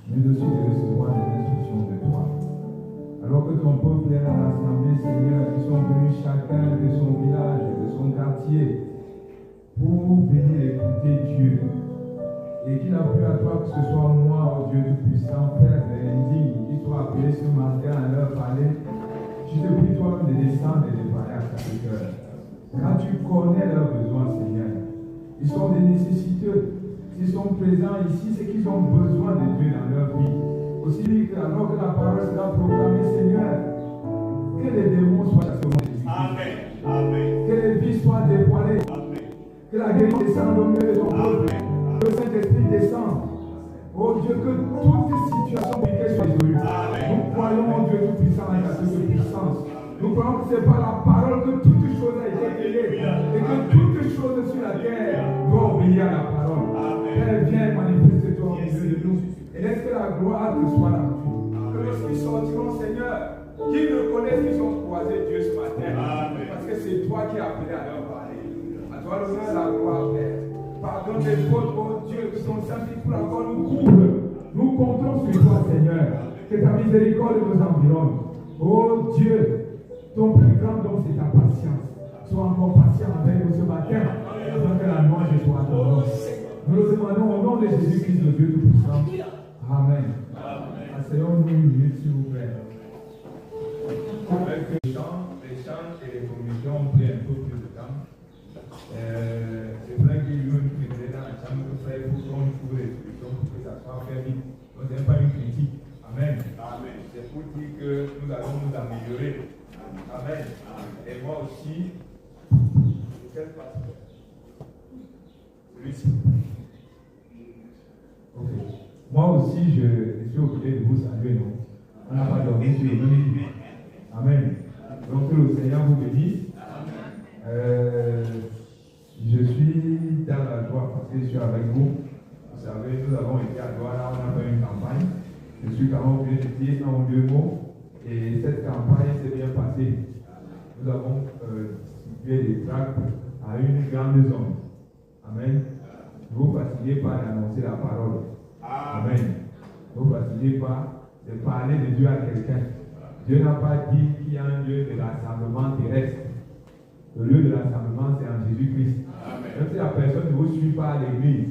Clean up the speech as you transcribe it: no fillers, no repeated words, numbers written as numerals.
mais aussi de recevoir des instructions de toi. Alors que ton peuple est rassemblé, Seigneur, ils sont venus chacun de son village, de son quartier, pour venir écouter Dieu. Et qu'il a plu à toi que ce soit moi, oh Dieu Tout-Puissant, Père indigne, qui soit appelé ce matin à leur parler. Je te prie toi-même de descendre et de parler à chaque cœur. Car tu connais leurs besoins, Seigneur. Ils sont des nécessiteux. S'ils sont présents ici, c'est qu'ils ont besoin de Dieu dans leur vie. Aussi que alors que la parole sera proclamée, Seigneur, que les démons soient chassés. Amen. Amen. Que les vies soient dévoilées. Amen. Que la guérison descende au milieu de ton peuple. Amen. Que le Saint-Esprit descende. Oh Dieu, que toutes ces situations compliquées soient résolues. Nous croyons, oh Dieu Tout-Puissant, à ta puissance. Nous croyons que c'est par la parole que toute chose a été créée. Et que toute chose sur la terre doit obéir à la parole. Père, viens manifester-toi au milieu de nous. Et laisse que la gloire te soit rendue. Que lorsqu'ils sortiront, Seigneur, qu'ils reconnaissent qu'ils ont croisé Dieu ce matin. Parce que c'est toi qui as appelé à leur parler. À toi l'honneur et la gloire, Père. Pardonne les fautes, oh Dieu, qui sont sanctifiées pour encore nous couvre. Nous comptons sur toi, Seigneur. Que ta miséricorde nous environne. Oh Dieu, ton plus grand don, c'est ta patience. Sois encore patient avec nous ce matin, afin que la louange soit à ton nom. Nous le demandons au nom de Jésus-Christ, le Dieu Tout-Puissant. Amen. Asseyons-nous une minute, s'il vous plaît. Avec les chants et les commissions ont pris un peu plus de temps. C'est vrai qu'il y a eu une critique dans la chambre de frère pour qu'on trouve les solutions pour que ça soit fait vite. Donc, ce n'est pas une critique. Amen. Amen. C'est pour dire que nous allons nous améliorer. Amen. Et moi aussi, quel pasteur? Celui-ci. Ok. Moi aussi, je suis obligé de vous saluer, non? On n'a pas dormi sur les nuits. Amen. Donc que le Seigneur vous bénisse. Je suis dans la joie parce que je suis avec vous. Vous savez, nous avons été à Douala, on a fait une campagne. Je suis quand même obligé de dire un ou deux mots. Et cette campagne s'est bien passée. Nous avons distribué des tracts à une grande zone. Amen. Ne vous fatiguez pas d'annoncer la parole. Amen. Ne vous fatiguez pas de parler de Dieu à quelqu'un. Dieu n'a pas dit qu'il y a un lieu de rassemblement terrestre. Le lieu de rassemblement, c'est en Jésus-Christ. Même si la personne ne vous suit pas à l'église,